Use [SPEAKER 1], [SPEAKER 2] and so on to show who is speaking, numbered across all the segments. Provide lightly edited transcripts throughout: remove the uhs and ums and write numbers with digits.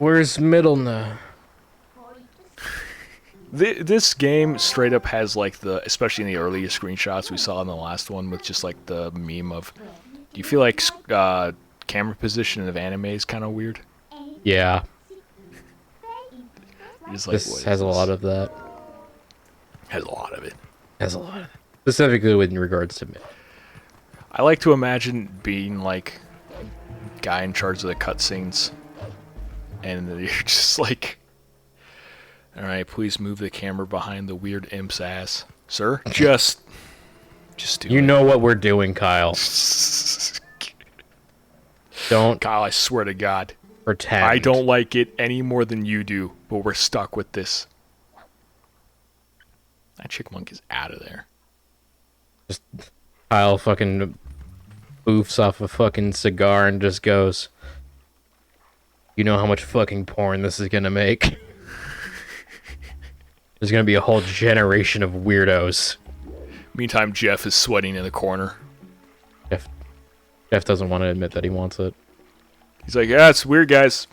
[SPEAKER 1] Where's Middlena?
[SPEAKER 2] This game straight up has like especially in the earlier screenshots we saw in the last one with just like the meme of, do you feel like camera position of anime is kind of weird?
[SPEAKER 1] Yeah.
[SPEAKER 2] Like,
[SPEAKER 1] this has a lot of that.
[SPEAKER 2] Has a lot of it.
[SPEAKER 1] Has a lot of it. Specifically in regards to me.
[SPEAKER 2] I like to imagine being like guy in charge of the cutscenes, and you're just like, all right, please move the camera behind the weird imp's ass, sir. Just do it.
[SPEAKER 1] You know what we're doing, Kyle. Don't,
[SPEAKER 2] Kyle, I swear to God,
[SPEAKER 1] pretend.
[SPEAKER 2] I don't like it any more than you do, but we're stuck with this. That chickmunk is out of there.
[SPEAKER 1] Just Kyle fucking boofs off a fucking cigar and just goes, you know how much fucking porn this is gonna make? There's gonna be a whole generation of weirdos.
[SPEAKER 2] Meantime, Jeff is sweating in the corner.
[SPEAKER 1] Jeff doesn't want to admit that he wants it.
[SPEAKER 2] He's like, yeah, it's weird, guys.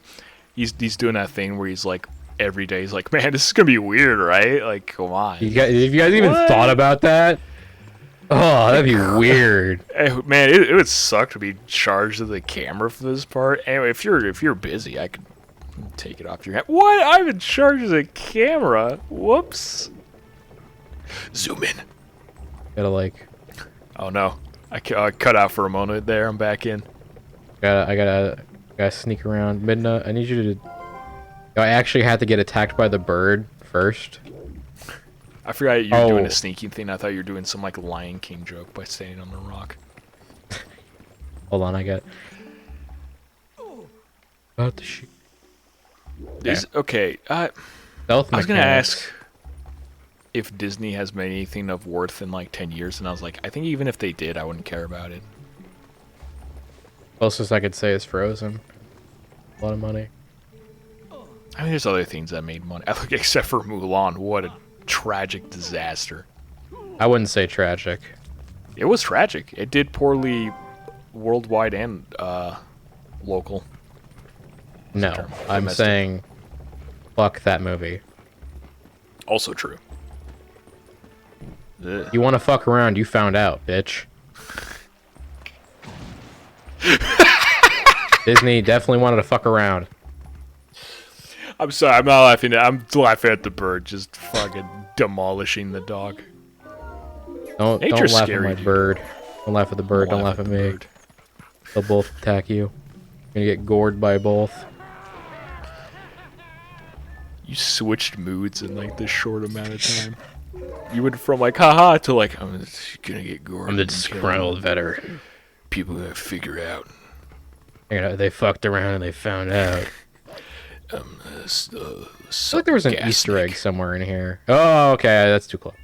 [SPEAKER 2] He's doing that thing where he's like, every day he's like, man, this is gonna be weird, right? Like, come on.
[SPEAKER 1] Have you guys even thought about that? Oh, that'd be weird.
[SPEAKER 2] Hey, man, it would suck to be charged of the camera for this part. Anyway, if you're busy, I could take it off your hand. What? I'm in charge of the camera. Whoops. Zoom in.
[SPEAKER 1] Gotta like.
[SPEAKER 2] Oh no, I cut out for a moment there. I'm back in.
[SPEAKER 1] I gotta sneak around. Midna, I need you to. I actually had to get attacked by the bird first.
[SPEAKER 2] I forgot you were doing a sneaking thing. I thought you were doing some like Lion King joke by standing on the rock.
[SPEAKER 1] Hold on, I got. About the shoot.
[SPEAKER 2] Okay. I was gonna ask if Disney has made anything of worth in like 10 years, and I was like, I think even if they did, I wouldn't care about it.
[SPEAKER 1] Closest I could say is Frozen. A lot of money.
[SPEAKER 2] I mean, there's other things that made money. Like, except for Mulan, what a tragic disaster.
[SPEAKER 1] I wouldn't say tragic.
[SPEAKER 2] It was tragic. It did poorly worldwide and local.
[SPEAKER 1] No, I'm saying fuck that movie.
[SPEAKER 2] Also true. Ugh.
[SPEAKER 1] You want to fuck around, you found out, bitch. Disney definitely wanted to fuck around.
[SPEAKER 2] I'm sorry, I'm not laughing. I'm laughing at the bird just fucking demolishing the dog.
[SPEAKER 1] Don't laugh at my bird. Don't laugh at the bird. Don't laugh at me.
[SPEAKER 2] Bird.
[SPEAKER 1] They'll both attack you. You're gonna get gored by both.
[SPEAKER 2] You switched moods in like this short amount of time. You went from like haha to like I'm gonna get gored.
[SPEAKER 1] I'm the disgruntled veteran.
[SPEAKER 2] People gonna figure out.
[SPEAKER 1] You know, they fucked around and they found out. I feel like there was an Easter egg somewhere in here. Oh, okay, that's too close.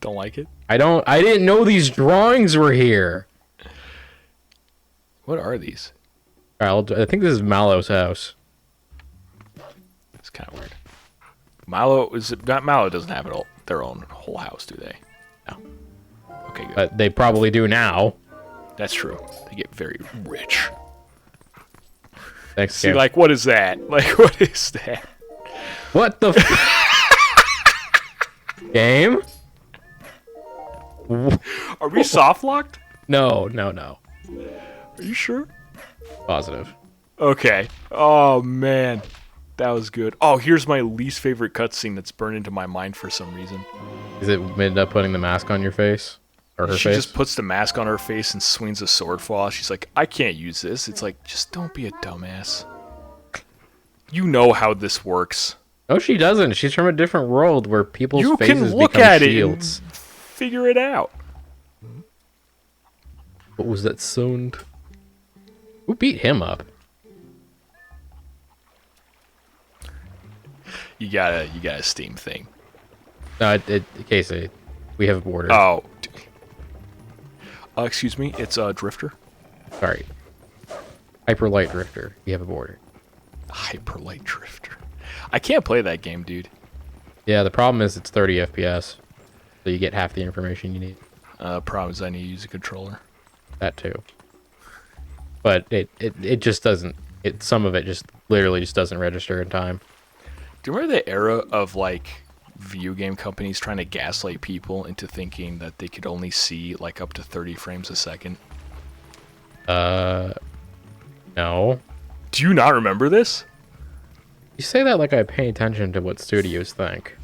[SPEAKER 2] Don't like it?
[SPEAKER 1] I didn't know these drawings were here.
[SPEAKER 2] What are these?
[SPEAKER 1] Alright, I think this is Mallow's house.
[SPEAKER 2] It's kind of weird. Mallow doesn't have their own whole house, do they? No. Okay, good.
[SPEAKER 1] But they probably do now.
[SPEAKER 2] That's true. They get very rich.
[SPEAKER 1] Thanks,
[SPEAKER 2] See,
[SPEAKER 1] Cam.
[SPEAKER 2] like, what is that? Like, what is that?
[SPEAKER 1] What the game?
[SPEAKER 2] Are we soft locked?
[SPEAKER 1] No.
[SPEAKER 2] Are you sure?
[SPEAKER 1] Positive.
[SPEAKER 2] Okay. Oh, man. That was good. Oh, here's my least favorite cutscene that's burned into my mind for some reason.
[SPEAKER 1] Is it end up putting the mask on your face? Or her
[SPEAKER 2] She
[SPEAKER 1] face?
[SPEAKER 2] just puts the mask on her face and swings a sword fall. She's like, I can't use this. It's like, just don't be a dumbass. You know how this works.
[SPEAKER 1] No, she doesn't. She's from a different world where people's
[SPEAKER 2] You
[SPEAKER 1] faces
[SPEAKER 2] can look
[SPEAKER 1] become
[SPEAKER 2] at
[SPEAKER 1] shields.
[SPEAKER 2] it and figure it out.
[SPEAKER 1] What was that sound? Who beat him up?
[SPEAKER 2] You got a Steam thing.
[SPEAKER 1] No, Casey, we have a border.
[SPEAKER 2] Oh. Excuse me, it's Drifter.
[SPEAKER 1] Sorry. Hyper Light Drifter. You have a border.
[SPEAKER 2] Hyper Light Drifter. I can't play that game, dude.
[SPEAKER 1] Yeah, the problem is it's 30 FPS. So you get half the information you need.
[SPEAKER 2] Problem is I need to use a controller.
[SPEAKER 1] That too. But it just doesn't some of it just literally just doesn't register in time.
[SPEAKER 2] Do you remember the era of like video game companies trying to gaslight people into thinking that they could only see like up to 30 frames a second?
[SPEAKER 1] No.
[SPEAKER 2] Do you not remember this?
[SPEAKER 1] You say that like I pay attention to what studios think.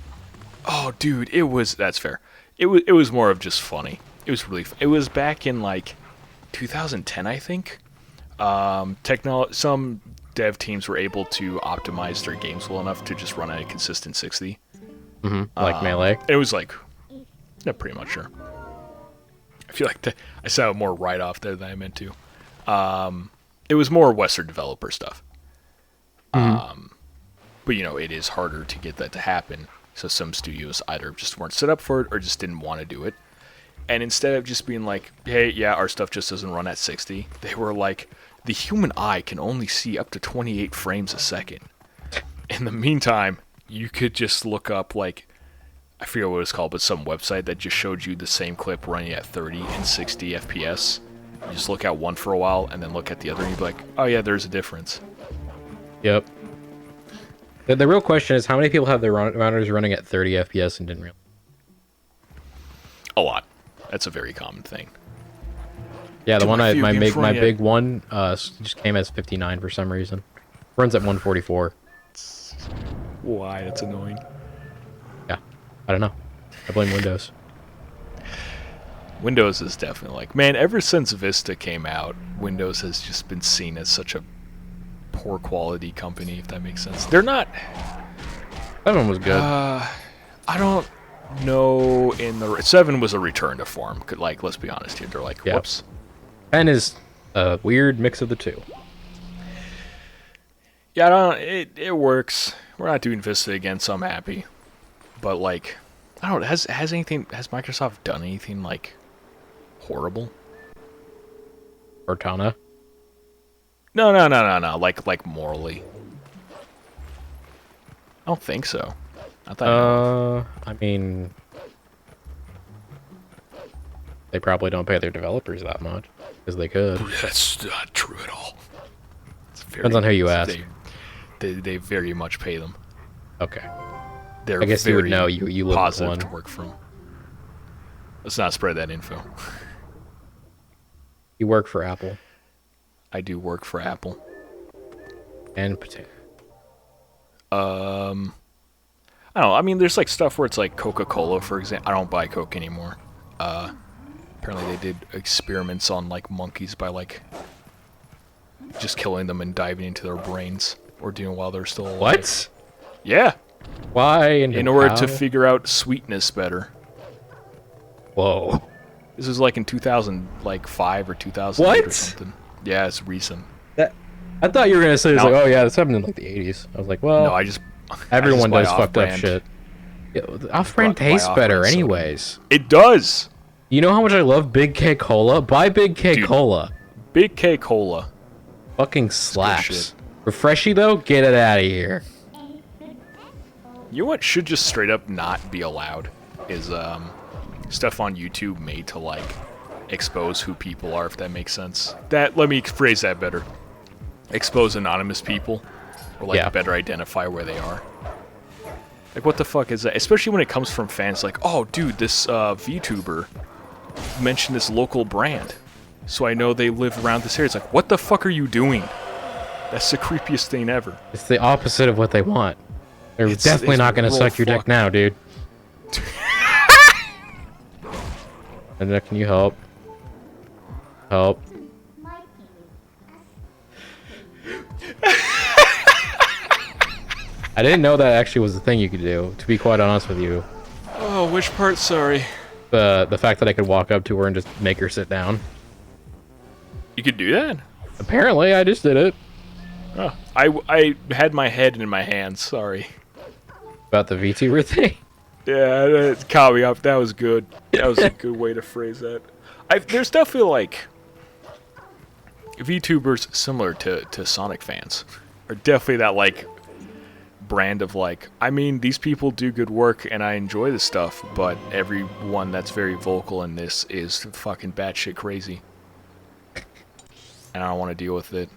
[SPEAKER 2] Oh, dude, that's fair. It was more of just funny. It was really it was back in like 2010, I think. Some dev teams were able to optimize their games well enough to just run at a consistent 60.
[SPEAKER 1] Like Melee.
[SPEAKER 2] It was like, yeah, pretty much sure. I feel like I saw more right off there than I meant to. It was more Western developer stuff. But you know, it is harder to get that to happen. So some studios either just weren't set up for it or just didn't want to do it. And instead of just being like, hey, yeah, our stuff just doesn't run at 60, they were like, the human eye can only see up to 28 frames a second. In the meantime, you could just look up, like, I forget what it was called, but some website that just showed you the same clip running at 30 and 60 FPS. You just look at one for a while and then look at the other and you'd be like, oh yeah, there's a difference.
[SPEAKER 1] Yep. The real question is, how many people have their monitors running at 30 FPS and didn't realize?
[SPEAKER 2] A lot. That's a very common thing.
[SPEAKER 1] Yeah, the
[SPEAKER 2] Dude,
[SPEAKER 1] one my
[SPEAKER 2] at-
[SPEAKER 1] big one just came as 59 for some reason. Runs at 144.
[SPEAKER 2] Why? That's annoying.
[SPEAKER 1] Yeah, I don't know. I blame Windows.
[SPEAKER 2] Windows is definitely like, man, ever since Vista came out, Windows has just been seen as such a poor quality company, if that makes sense. They're not...
[SPEAKER 1] That one was good.
[SPEAKER 2] I don't know. 7 was a return to form. Like, let's be honest here. They're like,
[SPEAKER 1] Yep.
[SPEAKER 2] whoops.
[SPEAKER 1] 10 is a weird mix of the two.
[SPEAKER 2] Yeah, it works. We're not doing Vista again, so I'm happy. But like, I don't know, has Microsoft done anything like horrible?
[SPEAKER 1] Cortana.
[SPEAKER 2] No. Like morally. I don't think so. I thought
[SPEAKER 1] I mean, they probably don't pay their developers that much because they could.
[SPEAKER 2] that's not true at all.
[SPEAKER 1] Depends on who you ask.
[SPEAKER 2] They very much pay them.
[SPEAKER 1] Okay.
[SPEAKER 2] They're
[SPEAKER 1] I guess you would know. You live with
[SPEAKER 2] positive
[SPEAKER 1] one.
[SPEAKER 2] to work from. Let's not spread that info.
[SPEAKER 1] You work for Apple
[SPEAKER 2] I do work for Apple.
[SPEAKER 1] and Potato.
[SPEAKER 2] I don't know. I mean, there's like stuff where it's like Coca-Cola, for example. I don't buy Coke anymore. Apparently they did experiments on like monkeys by like just killing them and diving into their brains or doing while they're still alive.
[SPEAKER 1] What?
[SPEAKER 2] Yeah.
[SPEAKER 1] Why? And
[SPEAKER 2] In order
[SPEAKER 1] how?
[SPEAKER 2] to figure out sweetness better.
[SPEAKER 1] Whoa.
[SPEAKER 2] This was like in 2005 or 2008 or
[SPEAKER 1] What?
[SPEAKER 2] something. Yeah, it's recent.
[SPEAKER 1] I thought you were gonna say it's
[SPEAKER 2] No.
[SPEAKER 1] like, oh yeah, this happened in like the 80s. I was like, well,
[SPEAKER 2] No, I just
[SPEAKER 1] everyone
[SPEAKER 2] buy
[SPEAKER 1] does fucked up
[SPEAKER 2] off-brand.
[SPEAKER 1] shit. Yeah, off-brand
[SPEAKER 2] Buy
[SPEAKER 1] tastes better,
[SPEAKER 2] off-brand soda.
[SPEAKER 1] anyways.
[SPEAKER 2] It does.
[SPEAKER 1] You know how much I love Big K Cola? Buy Big K
[SPEAKER 2] Dude.
[SPEAKER 1] Cola.
[SPEAKER 2] Big K Cola.
[SPEAKER 1] Fucking slaps.
[SPEAKER 2] shit.
[SPEAKER 1] Refreshy though, get it out of here.
[SPEAKER 2] You know what should just straight up not be allowed is stuff on YouTube made to like expose who people are, if that makes sense. Let me phrase that better. Expose anonymous people, or like
[SPEAKER 1] Yeah.
[SPEAKER 2] better identify where they are. Like, what the fuck is that? Especially when it comes from fans like, oh dude, this VTuber mentioned this local brand, so I know they live around this area. It's like, what the fuck are you doing? That's the creepiest thing ever.
[SPEAKER 1] It's the opposite of what they want. They're definitely
[SPEAKER 2] it's
[SPEAKER 1] not gonna
[SPEAKER 2] real
[SPEAKER 1] suck your dick
[SPEAKER 2] fuck.
[SPEAKER 1] now, dude. And can you help? Help. I didn't know that actually was the thing you could do, to be quite honest with you.
[SPEAKER 2] Oh, which part? Sorry.
[SPEAKER 1] The fact that I could walk up to her and just make her sit down.
[SPEAKER 2] You could do that?
[SPEAKER 1] Apparently, I just did it.
[SPEAKER 2] Oh, I had my head in my hands. Sorry.
[SPEAKER 1] About the VTuber thing.
[SPEAKER 2] Yeah, that caught me up. That was good. That was a good way to phrase that. There's definitely like VTubers similar to Sonic fans are definitely that like brand of like, I mean, these people do good work and I enjoy this stuff, but everyone that's very vocal in this is fucking batshit crazy. And I don't want to deal with it.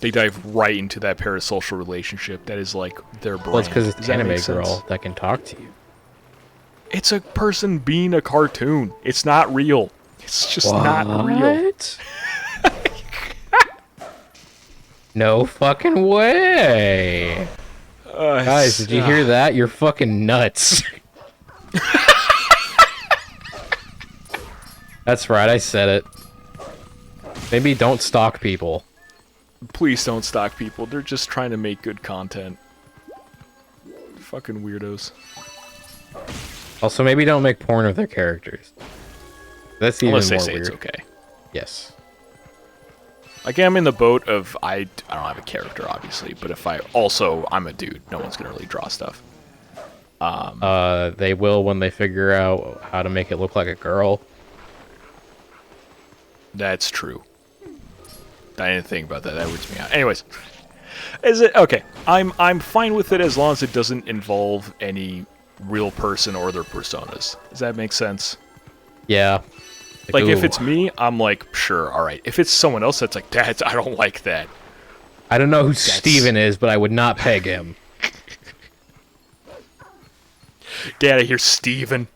[SPEAKER 2] They dive right into that parasocial relationship that is like their brand.
[SPEAKER 1] Well, it's because it's
[SPEAKER 2] Does
[SPEAKER 1] an
[SPEAKER 2] that
[SPEAKER 1] anime
[SPEAKER 2] make sense?
[SPEAKER 1] girl that can talk to you.
[SPEAKER 2] It's a person being a cartoon. It's not real. It's just not real.
[SPEAKER 1] What? No fucking way. Guys, did you hear that? You're fucking nuts. That's right, I said it. Maybe don't stalk people.
[SPEAKER 2] Please don't stalk people. They're just trying to make good content. Fucking weirdos.
[SPEAKER 1] Also, maybe don't make porn of their characters. That's even
[SPEAKER 2] Unless they
[SPEAKER 1] more
[SPEAKER 2] say
[SPEAKER 1] weird.
[SPEAKER 2] it's okay.
[SPEAKER 1] Yes.
[SPEAKER 2] Like, I'm in the boat of, I don't have a character, obviously, but if I'm a dude. No one's gonna really draw stuff.
[SPEAKER 1] They will when they figure out how to make it look like a girl.
[SPEAKER 2] That's true. I didn't think about that. That weirds me out. Anyways, is it okay? I'm fine with it as long as it doesn't involve any real person or their personas. Does that make sense?
[SPEAKER 1] Yeah.
[SPEAKER 2] Like, if
[SPEAKER 1] ooh.
[SPEAKER 2] it's me, I'm like, sure, all right. If it's someone else, that's like, I don't like that.
[SPEAKER 1] I don't know who Steven is, but I would not peg him.
[SPEAKER 2] Get out of here, Steven.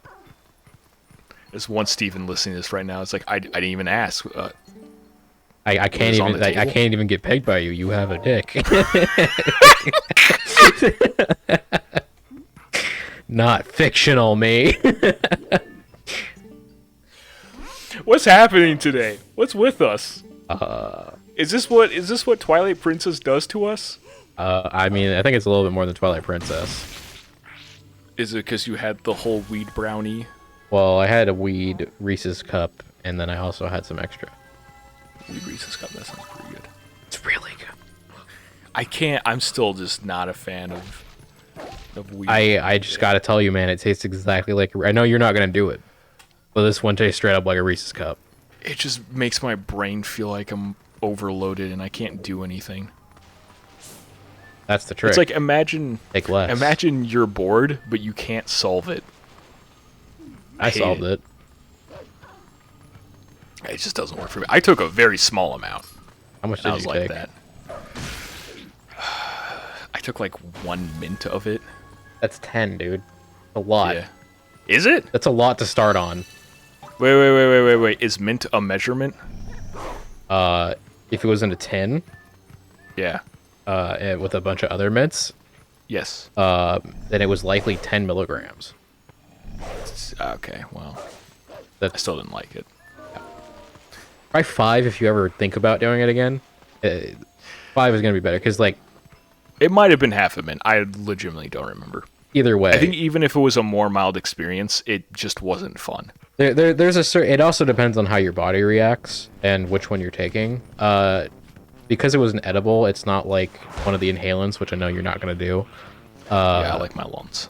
[SPEAKER 2] There's one Steven listening to this right now. It's like, I didn't even ask.
[SPEAKER 1] I can't
[SPEAKER 2] was on
[SPEAKER 1] even
[SPEAKER 2] the
[SPEAKER 1] I
[SPEAKER 2] table?
[SPEAKER 1] can't even get pegged by you. You have a dick. Not fictional, me.
[SPEAKER 2] What's happening today? What's with us?
[SPEAKER 1] Uh,
[SPEAKER 2] Is this what Twilight Princess does to us?
[SPEAKER 1] I mean, I think it's a little bit more than Twilight Princess.
[SPEAKER 2] Is it because you had the whole weed brownie?
[SPEAKER 1] Well, I had a weed Reese's cup, and then I also had some extra.
[SPEAKER 2] Weed Reese's cup. That sounds pretty good.
[SPEAKER 1] It's really good.
[SPEAKER 2] I'm still just not a fan of weed.
[SPEAKER 1] I just gotta tell you, man, it tastes exactly like. I know you're not gonna do it, but this one tastes straight up like a Reese's cup.
[SPEAKER 2] It just makes my brain feel like I'm overloaded and I can't do anything.
[SPEAKER 1] That's the trick.
[SPEAKER 2] It's like imagine
[SPEAKER 1] Take less.
[SPEAKER 2] you're bored, but you can't solve it.
[SPEAKER 1] I
[SPEAKER 2] hate
[SPEAKER 1] solved it.
[SPEAKER 2] It just doesn't work for me. I took a very small amount.
[SPEAKER 1] How much
[SPEAKER 2] And I
[SPEAKER 1] did
[SPEAKER 2] was
[SPEAKER 1] you
[SPEAKER 2] like
[SPEAKER 1] take?
[SPEAKER 2] that. I took like 1 mint of it.
[SPEAKER 1] That's 10, dude. A lot.
[SPEAKER 2] Yeah. Is it?
[SPEAKER 1] That's a lot to start on.
[SPEAKER 2] Wait. Is mint a measurement?
[SPEAKER 1] If it was in a tin,
[SPEAKER 2] Yeah.
[SPEAKER 1] with a bunch of other mints,
[SPEAKER 2] Yes.
[SPEAKER 1] then it was likely 10 milligrams.
[SPEAKER 2] Okay, well. I
[SPEAKER 1] That's
[SPEAKER 2] still didn't like it.
[SPEAKER 1] Try 5 if you ever think about doing it again. 5 is gonna be better because, like,
[SPEAKER 2] It might have been half a mint. I legitimately don't remember.
[SPEAKER 1] either way,
[SPEAKER 2] I think even if it was a more mild experience, it just wasn't fun.
[SPEAKER 1] there's a certain. It also depends on how your body reacts and which one you're taking. Because it was an edible, it's not like one of the inhalants, which I know you're not gonna do.
[SPEAKER 2] Yeah, I like my lungs.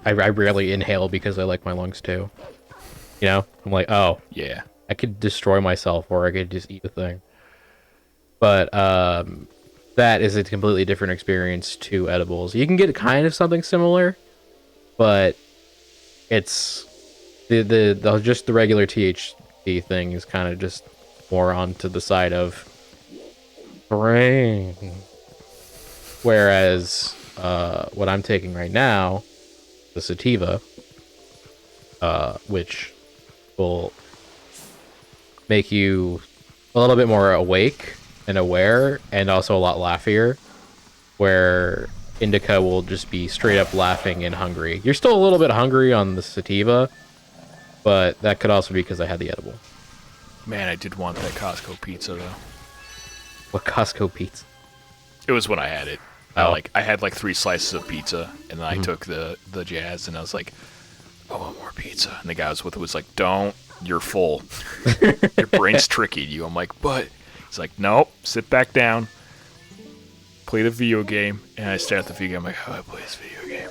[SPEAKER 1] I rarely inhale because I like my lungs too. You know, I'm like, oh,
[SPEAKER 2] Yeah.
[SPEAKER 1] I could destroy myself or I could just eat the thing. But that is a completely different experience to edibles. You can get kind of something similar, but it's the just the regular THC thing is kind of just more onto the side of brain. Whereas what I'm taking right now, the sativa, which will make you a little bit more awake and aware and also a lot laughier, where indica will just be straight up laughing and hungry. You're still a little bit hungry on the sativa, but that could also be because I had the edible.
[SPEAKER 2] Man, I did want that Costco pizza though.
[SPEAKER 1] What Costco pizza?
[SPEAKER 2] It was when I had it.
[SPEAKER 1] Oh.
[SPEAKER 2] I had like 3 slices of pizza, and then I took the Jazz, and I was like, I want more pizza. And the guy I was with was like, don't, you're full. Your brain's tricking you. I'm like, but he's like, nope, sit back down, play the video game. And I stare at the video game, I'm like, how do I play this video game?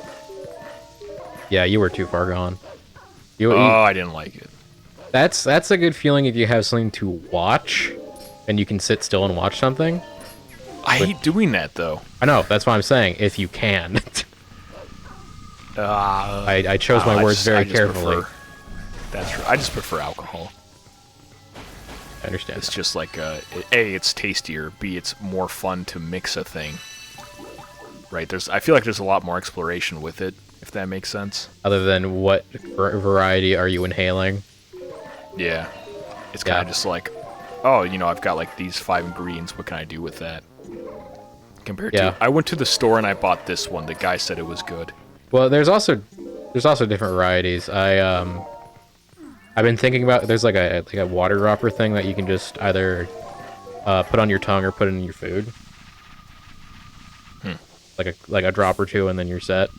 [SPEAKER 1] Yeah, you were too far gone.
[SPEAKER 2] I didn't like it.
[SPEAKER 1] That's a good feeling if you have something to watch and you can sit still and watch something.
[SPEAKER 2] I hate doing that though.
[SPEAKER 1] I know, that's what I'm saying. If you can. I chose my words very carefully.
[SPEAKER 2] That's true. I just prefer alcohol.
[SPEAKER 1] I understand.
[SPEAKER 2] It's just like A, it's tastier. B, it's more fun to mix a thing. Right? I feel like there's a lot more exploration with it, if that makes sense.
[SPEAKER 1] Other than what variety are you inhaling?
[SPEAKER 2] Yeah. It's kind of just like, oh, I've got like these 5 ingredients. What can I do with that? Compared to, I went to the store and I bought this one. The guy said it was good.
[SPEAKER 1] Well, there's also different varieties. I've been thinking about, there's like a water dropper thing that you can just either put on your tongue or put in your food. Like a drop or two, and then you're set.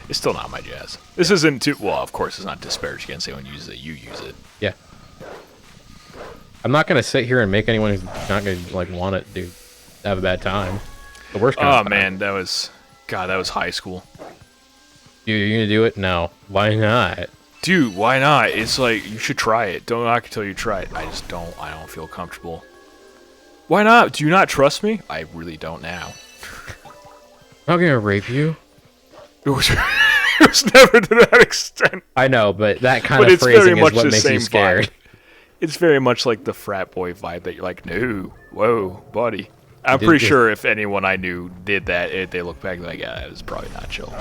[SPEAKER 2] It's still not my jazz. This isn't too... Well, of course, it's not disparaging against anyone who uses it. You use it.
[SPEAKER 1] Yeah. I'm not gonna sit here and make anyone who's not gonna like want it to have a bad time. The worst kind of time.
[SPEAKER 2] Man, that was high school.
[SPEAKER 1] Dude, you're gonna do it? No. Why not?
[SPEAKER 2] Dude, why not? It's like, you should try it. Don't knock until you try it. I don't feel comfortable. Why not? Do you not trust me? I really don't now.
[SPEAKER 1] I'm not gonna rape you.
[SPEAKER 2] It was never to that extent.
[SPEAKER 1] I know, but that kind of phrasing is what makes you scared.
[SPEAKER 2] Vibe. It's very much like the frat boy vibe that you're like, no, whoa, buddy. I'm pretty sure if anyone I knew did that, they look back like, yeah, that was probably not chill.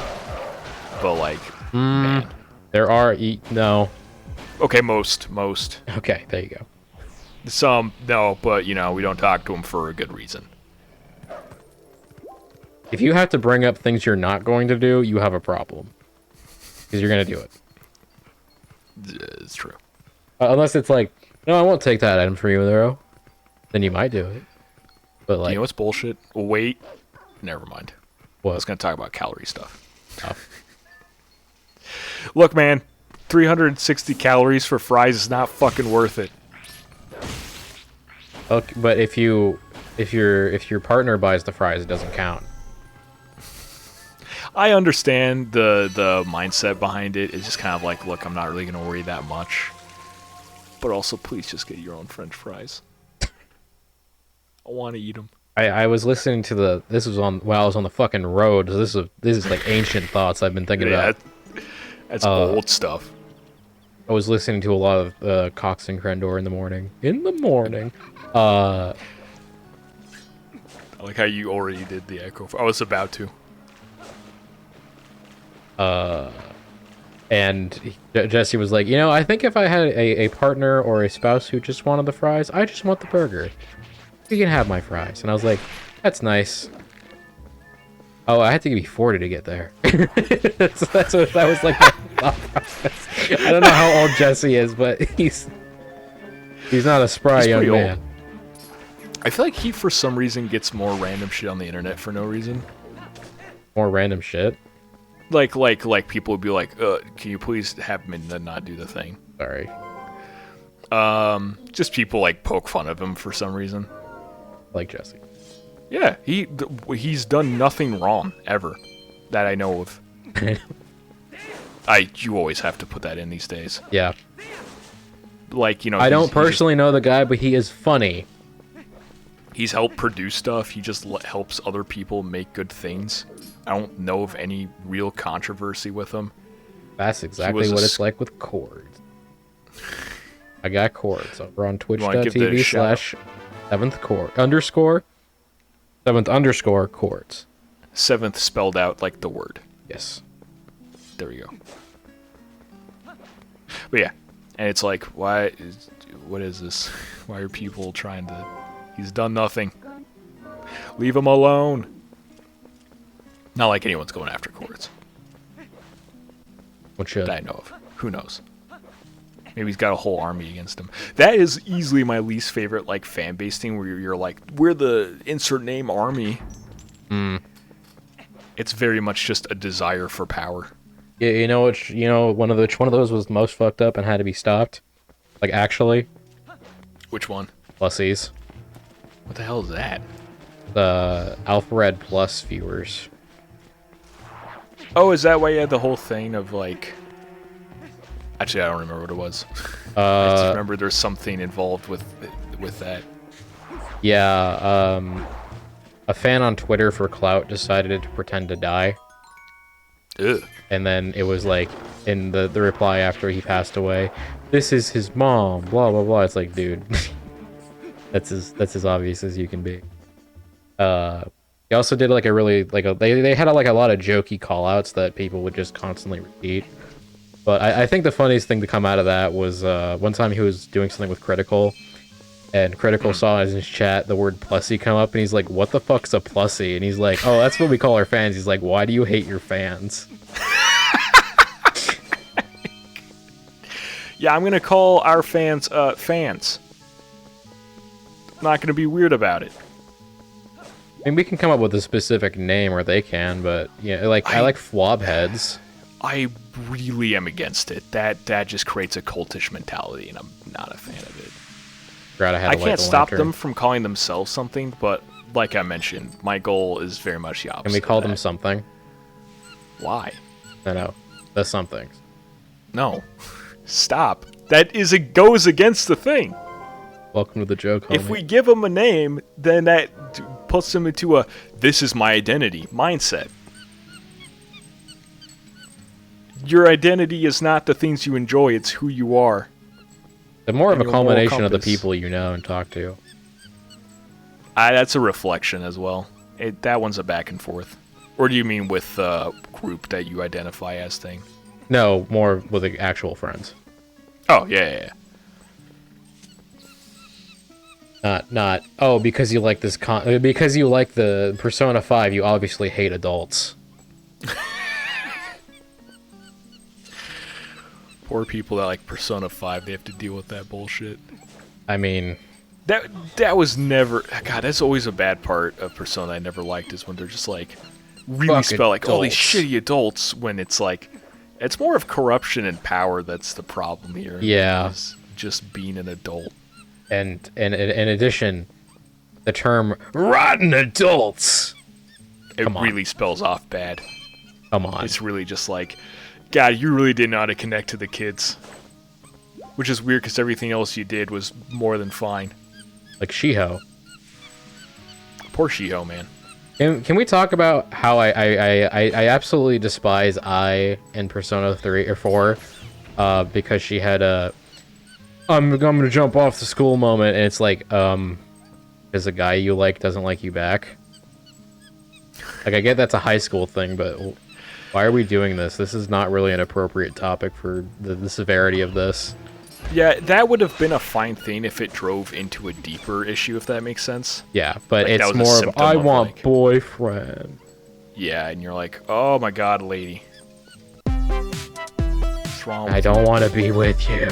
[SPEAKER 2] But like, man.
[SPEAKER 1] There are, no.
[SPEAKER 2] Okay, most.
[SPEAKER 1] Okay, there you go.
[SPEAKER 2] Some, no, but, we don't talk to them for a good reason.
[SPEAKER 1] If you have to bring up things you're not going to do, you have a problem. Because you're going to do it.
[SPEAKER 2] It's true.
[SPEAKER 1] Unless it's like, no, I won't take that item from you, though. Then you might do it. But like,
[SPEAKER 2] you know what's bullshit? Wait. Never mind.
[SPEAKER 1] What?
[SPEAKER 2] I was going to talk about calorie stuff.
[SPEAKER 1] Oh.
[SPEAKER 2] Look, man. 360 calories for fries is not fucking worth it.
[SPEAKER 1] Okay, but if your partner buys the fries, it doesn't count.
[SPEAKER 2] I understand the mindset behind it. It's just kind of like, look, I'm not really going to worry that much. But also, please just get your own French fries. I want to eat them.
[SPEAKER 1] I was listening to this was on while I was on the fucking road. So this is like ancient thoughts I've been thinking about.
[SPEAKER 2] That's old stuff.
[SPEAKER 1] I was listening to a lot of Cox and Crendor in the morning. I
[SPEAKER 2] like how you already did the echo. I was about to.
[SPEAKER 1] And Jesse was like, I think if I had a partner or a spouse who just wanted the fries, I just want the burger. You can have my fries. And I was like, that's nice. Oh, I had to be 40 to get there. That was like my thought process. I don't know how old Jesse is, but he's not a spry young man. Old.
[SPEAKER 2] I feel like he, for some reason, gets more random shit on the internet for no reason.
[SPEAKER 1] More random shit?
[SPEAKER 2] Like people would be like, can you please have me not do the thing?
[SPEAKER 1] Sorry.
[SPEAKER 2] Just people like poke fun of him for some reason.
[SPEAKER 1] Like Jesse.
[SPEAKER 2] Yeah, he's done nothing wrong ever that I know of. You always have to put that in these days.
[SPEAKER 1] Yeah.
[SPEAKER 2] Like,
[SPEAKER 1] I don't personally know the guy, but he is funny.
[SPEAKER 2] He's helped produce stuff. He just helps other people make good things. I don't know of any real controversy with him.
[SPEAKER 1] That's exactly what it's like with chords. I got chords over on twitch.tv/7th chord _ 7th _ chords.
[SPEAKER 2] 7th spelled out like the word.
[SPEAKER 1] Yes.
[SPEAKER 2] There we go. But yeah, and it's like, what is this? Why are people trying to... He's done nothing. Leave him alone. Not like anyone's going after chords.
[SPEAKER 1] What should?
[SPEAKER 2] That I know of. Who knows? Maybe he's got a whole army against him. That is easily my least favorite, like, fan-based thing where you're like, we're the insert name army. It's very much just a desire for power.
[SPEAKER 1] Yeah, which one of those was most fucked up and had to be stopped. Like, actually.
[SPEAKER 2] Which one?
[SPEAKER 1] Plusies.
[SPEAKER 2] What the hell is that?
[SPEAKER 1] The Alpha Red Plus viewers.
[SPEAKER 2] Oh, is that why you had the whole thing of like... Actually, I don't remember what it was. I just remember there's something involved with that.
[SPEAKER 1] Yeah, a fan on Twitter for clout decided to pretend to die.
[SPEAKER 2] Ugh.
[SPEAKER 1] And then it was like, in the reply after he passed away, this is his mom, blah blah blah. It's like, dude, that's as obvious as you can be. He also did like a really they had like a lot of jokey call outs that people would just constantly repeat. But I think the funniest thing to come out of that was one time he was doing something with Critical, and Critical saw in his chat the word plussy come up, and he's like, what the fuck's a plussy? And he's like, oh, that's what we call our fans. He's like, why do you hate your fans?
[SPEAKER 2] Yeah, I'm gonna call our fans fans. I'm not gonna be weird about it.
[SPEAKER 1] I mean, we can come up with a specific name, or they can, but yeah, like I like flop heads.
[SPEAKER 2] I really am against it. That just creates a cultish mentality, and I'm not a fan of it. I can't stop them from calling themselves something, but like I mentioned, my goal is very much the opposite.
[SPEAKER 1] Can we call them something?
[SPEAKER 2] Why?
[SPEAKER 1] No, the somethings.
[SPEAKER 2] No. Stop. That goes against the thing.
[SPEAKER 1] Welcome to the joke, homie.
[SPEAKER 2] If we give them a name, then that puts them into a "this is my identity" mindset. Your identity is not the things you enjoy, it's who you are.
[SPEAKER 1] They're more of a culmination of the people you know and talk to.
[SPEAKER 2] That's a reflection as well. That one's a back and forth. Or do you mean with the group that you identify as thing?
[SPEAKER 1] No, more with the actual friends.
[SPEAKER 2] Oh, yeah.
[SPEAKER 1] Not. Oh, because you like this because you like the Persona 5, you obviously hate adults.
[SPEAKER 2] Poor people that like Persona 5, they have to deal with that bullshit.
[SPEAKER 1] I mean,
[SPEAKER 2] that was never. God, that's always a bad part of Persona I never liked, is when they're just like really spell like all these shitty adults, when it's like it's more of corruption and power that's the problem here.
[SPEAKER 1] Yeah,
[SPEAKER 2] just being an adult.
[SPEAKER 1] And in addition, the term rotten adults.
[SPEAKER 2] It really spells off bad.
[SPEAKER 1] Come on.
[SPEAKER 2] It's really just like, God, you really didn't know how to connect to the kids. Which is weird because everything else you did was more than fine.
[SPEAKER 1] Like Shiho.
[SPEAKER 2] Poor Shiho, man.
[SPEAKER 1] Can we talk about how I absolutely despise I in Persona 3 or 4 because she had a I'm gonna jump off the school moment, and it's like because the guy you like doesn't like you back. Like, I get that's a high school thing, but why are we doing this? This is not really an appropriate topic for the severity of this.
[SPEAKER 2] Yeah, that would have been a fine thing if it drove into a deeper issue, if that makes sense.
[SPEAKER 1] Yeah, but like, it's more of, I want like, boyfriend.
[SPEAKER 2] Yeah, and you're like, oh my god, lady. What's wrong with
[SPEAKER 1] I don't want to be with you.